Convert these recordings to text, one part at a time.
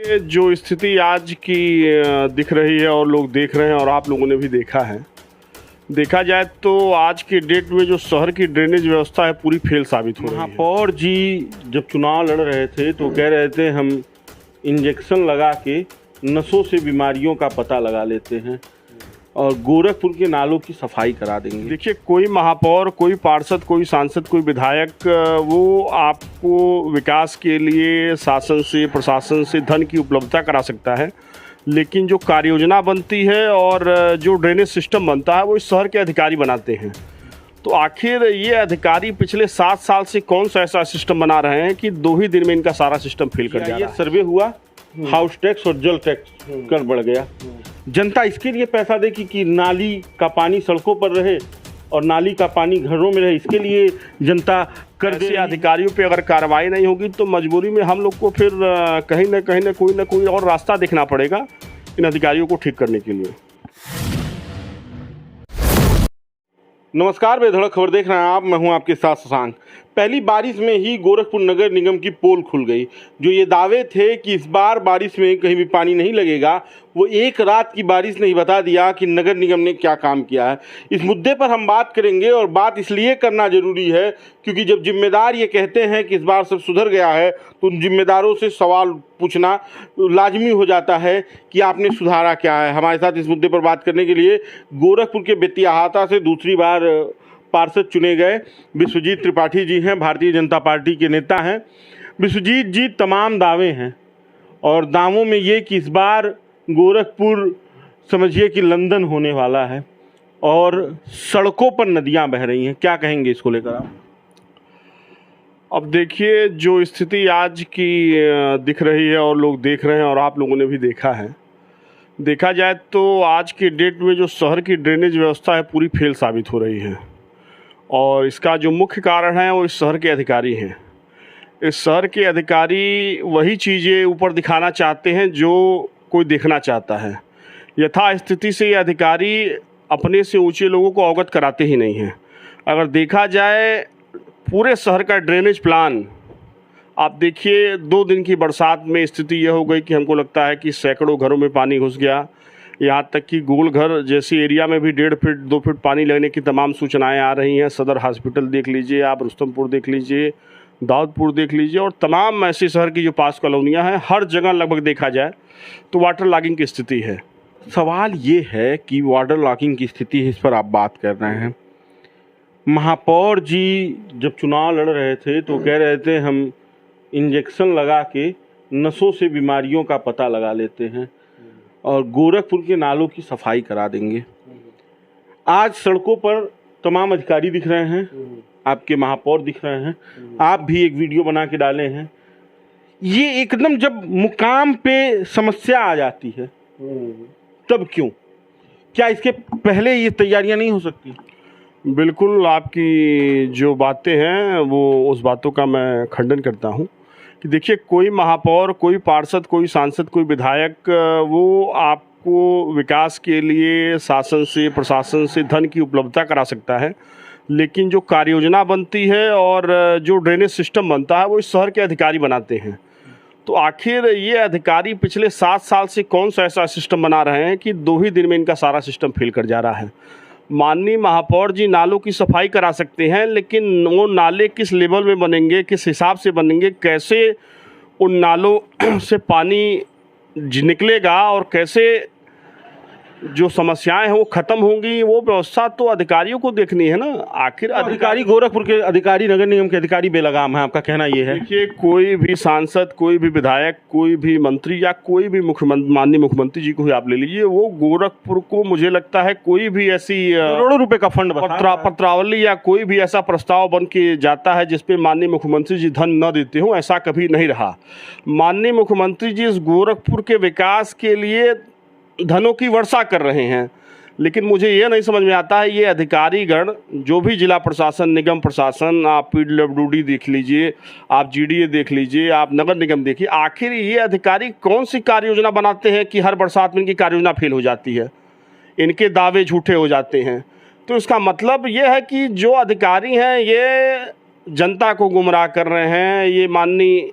ये जो स्थिति आज की दिख रही है और लोग देख रहे हैं और आप लोगों ने भी देखा है, देखा जाए तो आज के डेट में जो शहर की ड्रेनेज व्यवस्था है पूरी फेल साबित हो रही है। महापौर जी जब चुनाव लड़ रहे थे तो कह रहे थे हम इंजेक्शन लगा के नसों से बीमारियों का पता लगा लेते हैं और गोरखपुर के नालों की सफाई करा देंगे। देखिए, कोई महापौर, कोई पार्षद, कोई सांसद, कोई विधायक वो आपको विकास के लिए शासन से, प्रशासन से धन की उपलब्धता करा सकता है, लेकिन जो कार्य योजना बनती है और जो ड्रेनेज सिस्टम बनता है वो इस शहर के अधिकारी बनाते हैं। तो आखिर ये अधिकारी पिछले 7 साल से कौन सा ऐसा सिस्टम बना रहे हैं कि 2 ही दिन में इनका सारा सिस्टम फेल कर जा रहा है। सर्वे हुआ, हाउस टैक्स और जल टैक्स कर बढ़ गया। जनता इसके लिए पैसा दे कि नाली का पानी सड़कों पर रहे और नाली का पानी घरों में रहे, इसके लिए जनता कर दे। अधिकारियों पे अगर कार्रवाई नहीं होगी तो मजबूरी में हम लोग को फिर कहीं ना कोई और रास्ता देखना पड़ेगा इन अधिकारियों को ठीक करने के लिए। नमस्कार, बेधड़क खबर देख रहे हैं आप, मैं हूं आपके साथ शशांक। पहली बारिश में ही गोरखपुर नगर निगम की पोल खुल गई। जो ये दावे थे कि इस बार बारिश में कहीं भी पानी नहीं लगेगा, वो एक रात की बारिश ने ही बता दिया कि नगर निगम ने क्या काम किया है। इस मुद्दे पर हम बात करेंगे और बात इसलिए करना जरूरी है क्योंकि जब जिम्मेदार ये कहते हैं कि इस बार सब सुधर गया है तो उन जिम्मेदारों से सवाल पूछना लाजमी हो जाता है कि आपने सुधारा क्या है। हमारे साथ इस मुद्दे पर बात करने के लिए गोरखपुर के बेतियाहाता से दूसरी बार पार्षद चुने गए विश्वजीत त्रिपाठी जी हैं, भारतीय जनता पार्टी के नेता हैं। विश्वजीत जी, तमाम दावे हैं और दावों में ये कि इस बार गोरखपुर समझिए कि लंदन होने वाला है और सड़कों पर नदियां बह रही हैं। क्या कहेंगे इसको लेकर आप? अब देखिए, जो स्थिति आज की दिख रही है और लोग देख रहे हैं और आप लोगों ने भी देखा है, देखा जाए तो आज के डेट में जो शहर की ड्रेनेज व्यवस्था है पूरी फेल साबित हो रही है और इसका जो मुख्य कारण है वो इस शहर के अधिकारी हैं। इस शहर के अधिकारी वही चीज़ें ऊपर दिखाना चाहते हैं जो कोई देखना चाहता है। यथा स्थिति से ये अधिकारी अपने से ऊंचे लोगों को अवगत कराते ही नहीं हैं। अगर देखा जाए पूरे शहर का ड्रेनेज प्लान आप देखिए, 2 दिन की बरसात में स्थिति यह हो गई कि हमको लगता है कि सैकड़ों घरों में पानी घुस गया। यहाँ तक कि गोल घर जैसी एरिया में भी 1.5 फीट 2 फीट पानी लगने की तमाम सूचनाएं आ रही हैं। सदर हॉस्पिटल देख लीजिए, आप रुस्तमपुर देख लीजिए, दाऊदपुर देख लीजिए और तमाम ऐसे शहर की जो पास कॉलोनियाँ हैं, हर जगह लगभग देखा जाए तो वाटर लॉगिंग की स्थिति है। सवाल ये है कि वाटर लॉगिंग की स्थिति है, इस पर आप बात कर रहे हैं। महापौर जी जब चुनाव लड़ रहे थे तो कह रहे थे हम इंजेक्शन लगा के नसों से बीमारियों का पता लगा लेते हैं और गोरखपुर के नालों की सफाई करा देंगे। आज सड़कों पर तमाम अधिकारी दिख रहे हैं, आपके महापौर दिख रहे हैं, आप भी एक वीडियो बना के डाले हैं। ये एकदम जब मुकाम पे समस्या आ जाती है तब क्यों? क्या इसके पहले ये तैयारियां नहीं हो सकती? बिल्कुल, आपकी जो बातें हैं वो उस बातों का मैं खंडन करता हूं कि देखिए, कोई महापौर, कोई पार्षद, कोई सांसद, कोई विधायक वो आपको विकास के लिए शासन से, प्रशासन से धन की उपलब्धता करा सकता है, लेकिन जो कार्य योजना बनती है और जो ड्रेनेज सिस्टम बनता है वो इस शहर के अधिकारी बनाते हैं। तो आखिर ये अधिकारी पिछले 7 साल से कौन सा ऐसा सिस्टम बना रहे हैं कि 2 ही दिन में इनका सारा सिस्टम फेल कर जा रहा है। माननीय महापौर जी नालों की सफाई करा सकते हैं, लेकिन वो नाले किस लेवल में बनेंगे, किस हिसाब से बनेंगे, कैसे उन नालों से पानी निकलेगा और कैसे जो समस्याएं हैं वो ख़त्म होंगी, वो व्यवस्था तो अधिकारियों को देखनी है ना। आखिर अधिकारी गोरखपुर के अधिकारी, नगर निगम के अधिकारी बेलगाम है, आपका कहना ये है? देखिए, कोई भी सांसद, कोई भी विधायक, कोई भी मंत्री या कोई भी माननीय मुख्यमंत्री जी को ही आप ले लीजिए, वो गोरखपुर को मुझे लगता है कोई भी ऐसी करोड़ों रुपए का फंड पत्रावली या कोई भी ऐसा प्रस्ताव बन के जाता है जिसपे माननीय मुख्यमंत्री जी धन न देते हों, ऐसा कभी नहीं रहा। माननीय मुख्यमंत्री जी इस गोरखपुर के विकास के लिए धनों की वर्षा कर रहे हैं, लेकिन मुझे ये नहीं समझ में आता है ये अधिकारीगण, जो भी जिला प्रशासन, निगम प्रशासन, आप PWD देख लीजिए, आप GDA देख लीजिए, आप नगर निगम देखिए, आखिर ये अधिकारी कौन सी कार्य योजना बनाते हैं कि हर बरसात में इनकी कार्य योजना फेल हो जाती है, इनके दावे झूठे हो जाते हैं। तो इसका मतलब ये है कि जो अधिकारी हैं ये जनता को गुमराह कर रहे हैं। ये माननीय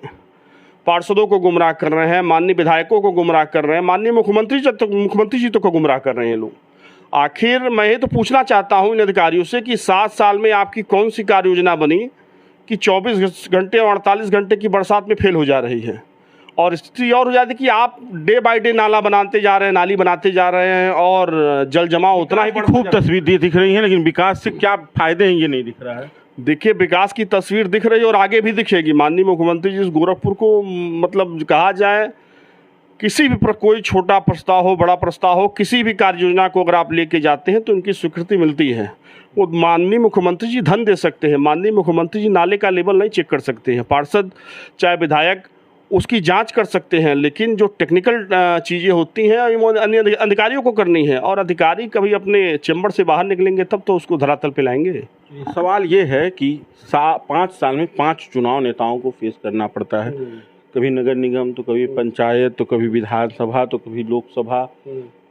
पार्षदों को गुमराह कर रहे हैं, माननीय विधायकों को गुमराह कर रहे हैं, माननीय मुख्यमंत्री जी को गुमराह कर रहे हैं लोग। आखिर मैं ये तो पूछना चाहता हूँ इन अधिकारियों से कि 7 साल में आपकी कौन सी कार्य योजना बनी कि 24 घंटे और 48 घंटे की बरसात में फेल हो जा रही है। और स्थिति और हो जाती है कि आप डे बाय डे नाला बनाते जा रहे हैं, नाली बनाते जा रहे हैं और जल जमाव उतना ही खूब तस्वीर दिख रही है, लेकिन विकास से क्या फायदे हैं ये नहीं दिख रहा है। देखिए, विकास की तस्वीर दिख रही है और आगे भी दिखेगी। माननीय मुख्यमंत्री जी गोरखपुर को मतलब कहा जाए किसी भी कोई छोटा प्रस्ताव हो, बड़ा प्रस्ताव हो, किसी भी कार्य योजना को अगर आप लेके जाते हैं तो उनकी स्वीकृति मिलती है। वो माननीय मुख्यमंत्री जी धन दे सकते हैं, माननीय मुख्यमंत्री जी नाले का लेवल नहीं चेक कर सकते हैं, पार्षद चाहे विधायक उसकी जांच कर सकते हैं, लेकिन जो टेक्निकल चीज़ें होती हैं वो अन्य अधिकारियों को करनी है। और अधिकारी कभी अपने चैम्बर से बाहर निकलेंगे तब तो उसको धरातल पे लाएंगे। सवाल ये है कि 5 साल में 5 चुनाव नेताओं को फेस करना पड़ता है, कभी नगर निगम, तो कभी पंचायत, तो कभी विधानसभा, तो कभी लोकसभा,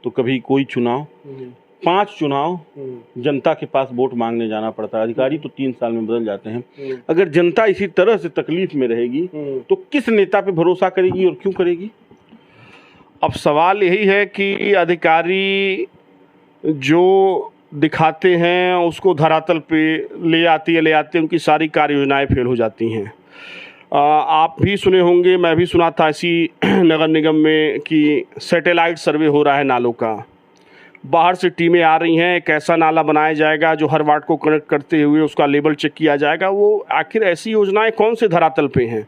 तो कभी कोई चुनाव। 5 चुनाव जनता के पास वोट मांगने जाना पड़ता है। अधिकारी तो 3 साल में बदल जाते हैं। अगर जनता इसी तरह से तकलीफ में रहेगी तो किस नेता पे भरोसा करेगी और क्यों करेगी? अब सवाल यही है कि अधिकारी जो दिखाते हैं उसको धरातल पे ले आती है, उनकी सारी कार्य योजनाएं फेल हो जाती हैं। आप भी सुने होंगे, मैं भी सुना था इसी नगर निगम में कि सैटेलाइट सर्वे हो रहा है नालों का। बाहर से टीमें आ रही हैं, एक ऐसा नाला बनाया जाएगा जो हर वार्ड को कनेक्ट करते हुए उसका लेवल चेक किया जाएगा। वो आखिर ऐसी योजनाएं कौन से धरातल पे हैं?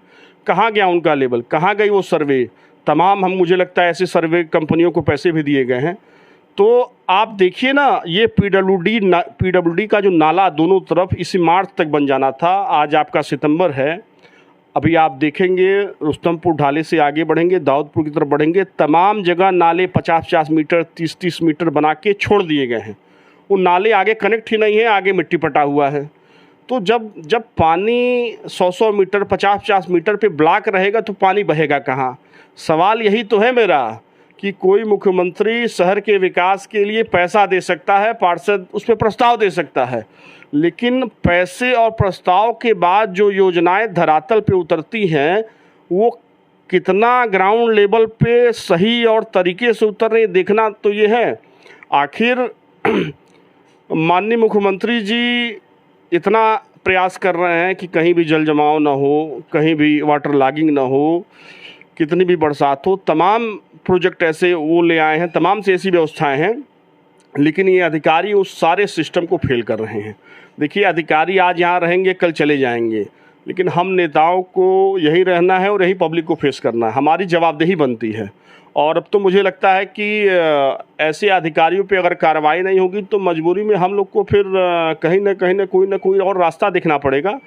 कहाँ गया उनका लेवल? कहाँ गई वो सर्वे? तमाम मुझे लगता है ऐसे सर्वे कंपनियों को पैसे भी दिए गए हैं। तो आप देखिए ना, ये पीडब्ल्यूडी का जो नाला दोनों तरफ इसी मार्च तक बन जाना था, आज आपका सितंबर है। अभी आप देखेंगे रुस्तमपुर ढाले से आगे बढ़ेंगे, दाऊदपुर की तरफ बढ़ेंगे, तमाम जगह नाले 50-50 मीटर 30-30 मीटर बना के छोड़ दिए गए हैं। वो नाले आगे कनेक्ट ही नहीं है, आगे मिट्टी पटा हुआ है। तो जब पानी 100-100 मीटर 50-50 मीटर पे ब्लॉक रहेगा तो पानी बहेगा कहाँ? सवाल यही तो है मेरा कि कोई मुख्यमंत्री शहर के विकास के लिए पैसा दे सकता है, पार्षद उस पर प्रस्ताव दे सकता है, लेकिन पैसे और प्रस्ताव के बाद जो योजनाएं धरातल पे उतरती हैं वो कितना ग्राउंड लेवल पे सही और तरीके से उतर रही है देखना तो ये है। आखिर माननीय मुख्यमंत्री जी इतना प्रयास कर रहे हैं कि कहीं भी जल जमाव ना हो, कहीं भी वाटर लॉगिंग ना हो, कितनी भी बरसात हो, तमाम प्रोजेक्ट ऐसे वो ले आए हैं, तमाम से ऐसी व्यवस्थाएं हैं, लेकिन ये अधिकारी उस सारे सिस्टम को फेल कर रहे हैं। देखिए, अधिकारी आज यहाँ रहेंगे, कल चले जाएंगे, लेकिन हम नेताओं को यही रहना है और यही पब्लिक को फेस करना है, हमारी जवाबदेही बनती है। और अब तो मुझे लगता है कि ऐसे अधिकारियों पे अगर कार्रवाई नहीं होगी तो मजबूरी में हम लोग को फिर कहीं ना कोई और रास्ता देखना पड़ेगा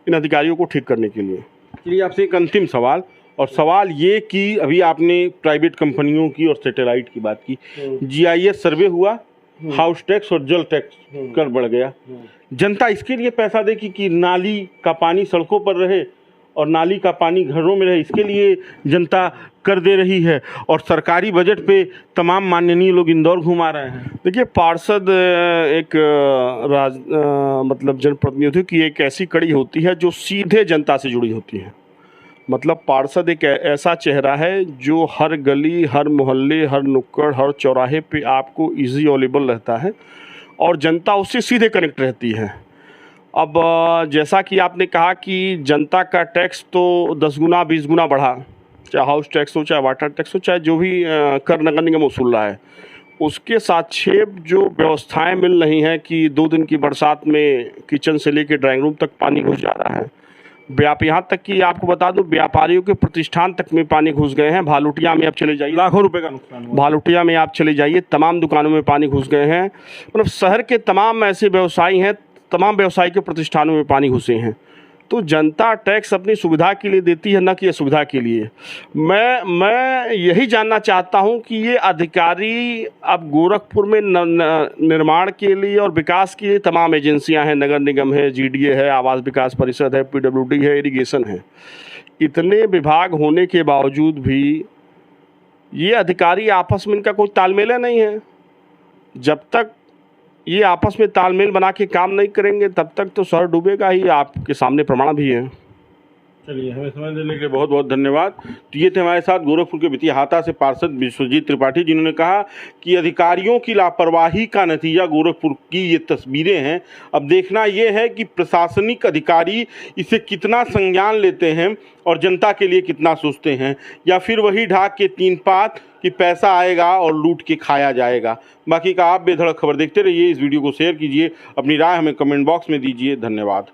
इन अधिकारियों को ठीक करने के लिए। चलिए, आपसे एक अंतिम सवाल, और सवाल ये कि अभी आपने प्राइवेट कंपनियों की और सैटेलाइट की बात की, जीआईएस सर्वे हुआ, हाउस टैक्स और जल टैक्स कर बढ़ गया, जनता इसके लिए पैसा दे कि नाली का पानी सड़कों पर रहे और नाली का पानी घरों में रहे, इसके लिए जनता कर दे रही है, और सरकारी बजट पे तमाम माननीय लोग इंदौर घुमा रहे हैं। देखिए, पार्षद एक मतलब जनप्रतिनिधियों की एक ऐसी कड़ी होती है जो सीधे जनता से जुड़ी होती है। मतलब पार्षद एक ऐसा चेहरा है जो हर गली, हर मोहल्ले, हर नुक्कड़, हर चौराहे पे आपको इजी अवेलेबल रहता है और जनता उससे सीधे कनेक्ट रहती है। अब जैसा कि आपने कहा कि जनता का टैक्स तो 10 गुना 20 गुना बढ़ा, चाहे हाउस टैक्स हो, चाहे वाटर टैक्स हो, चाहे जो भी कर नगर निगम वसूल रहा है, उसके साथ 6 जो व्यवस्थाएं मिल रही हैं कि 2 दिन की बरसात में किचन से लेके ड्राइंग रूम तक पानी घुस जा रहा है। यहाँ तक कि आपको बता दूं, व्यापारियों के प्रतिष्ठान तक में पानी घुस गए हैं। भालुटिया में आप चले जाइए, लाखों रुपए का नुकसान हुआ। भालुटिया में आप चले जाइए, तमाम दुकानों में पानी घुस गए हैं। मतलब शहर के तमाम ऐसे व्यवसायी हैं, तमाम व्यवसायी के प्रतिष्ठानों में पानी घुसे हैं। तो जनता टैक्स अपनी सुविधा के लिए देती है, न कि असुविधा के लिए। मैं यही जानना चाहता हूं कि ये अधिकारी अब गोरखपुर में निर्माण के लिए और विकास के लिए तमाम एजेंसियां हैं, नगर निगम है, जीडीए है, आवास विकास परिषद है, पीडब्ल्यूडी है, इरिगेशन है, इतने विभाग होने के बावजूद भी ये अधिकारी आपस में इनका कोई तालमेल नहीं है। जब तक ये आपस में तालमेल बना के काम नहीं करेंगे तब तक तो शहर डूबेगा ही। आपके सामने प्रमाण भी है। चलिए, हमें समय देने के लिए बहुत बहुत धन्यवाद। तो ये थे हमारे साथ गोरखपुर के बितिहाता से पार्षद विश्वजीत त्रिपाठी, जिन्होंने कहा कि अधिकारियों की लापरवाही का नतीजा गोरखपुर की ये तस्वीरें हैं। अब देखना ये है कि प्रशासनिक अधिकारी इसे कितना संज्ञान लेते हैं और जनता के लिए कितना सोचते हैं, या फिर वही ढाक के तीन पात कि पैसा आएगा और लूट के खाया जाएगा। बाकी का आप बेधड़क खबर देखते रहिए। इस वीडियो को शेयर कीजिए, अपनी राय हमें कमेंट बॉक्स में दीजिए। धन्यवाद।